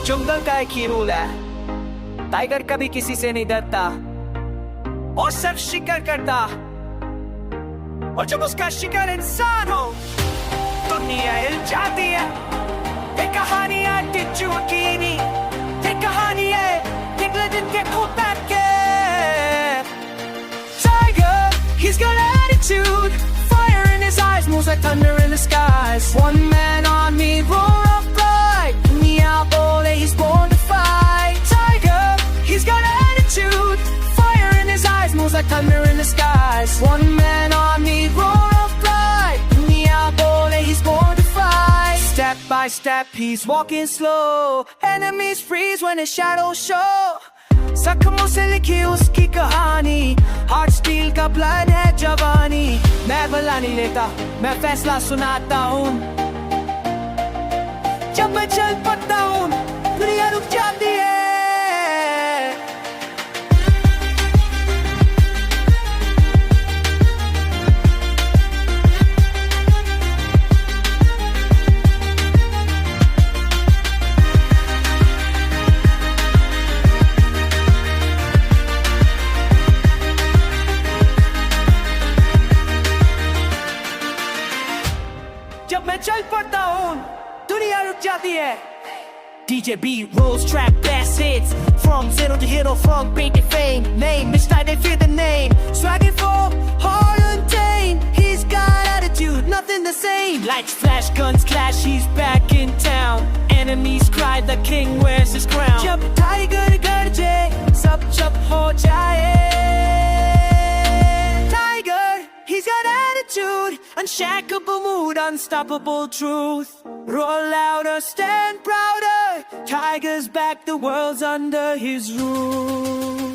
जंगल का एक ही रूल है, टाइगर कभी किसी से नहीं डरता और सिर्फ शिकार करता। और जब उसका शिकार इंसान हो, दुनिया हिल जाती है। ये कहानी है टिच्चू अकीनी, ये कहानी है इंग्लैंड के कुत्ते के। Tiger, he's got attitude, fire in his eyes, moves like thunder in the skies. One man army, roar of pride, Neapole, he's born to fight. Tiger, he's got attitude, fire in his eyes, moves like thunder in the skies. One man army, roar of pride, Neapole, he's born to fight. Step by step, he's walking slow, enemies freeze when his shadows show. जख्मों से लिखी उसकी कहानी, heart steel का blood है जवानी। मैं बला नहीं लेता, मैं फैसला सुनाता हूँ। जब मैं चल पड़ता हूँ, दुनिया रुक जाती है। जब मैं चल पड़ता हूँ, दुनिया रुक जाती है। DJ B rolls track best hits, from zero to hero, from pain to fame. Name, it's time they fear the name. Swagging for hard untamed. He's got attitude, nothing the same. Lights flash, guns clash, he's back in town. Enemies cry, the king wears his crown. जब tiger गरजे, सब चुप हो जाए। He's got attitude, unshakable mood, unstoppable truth. Roar louder, stand prouder. Tiger's back, the world's under his rule.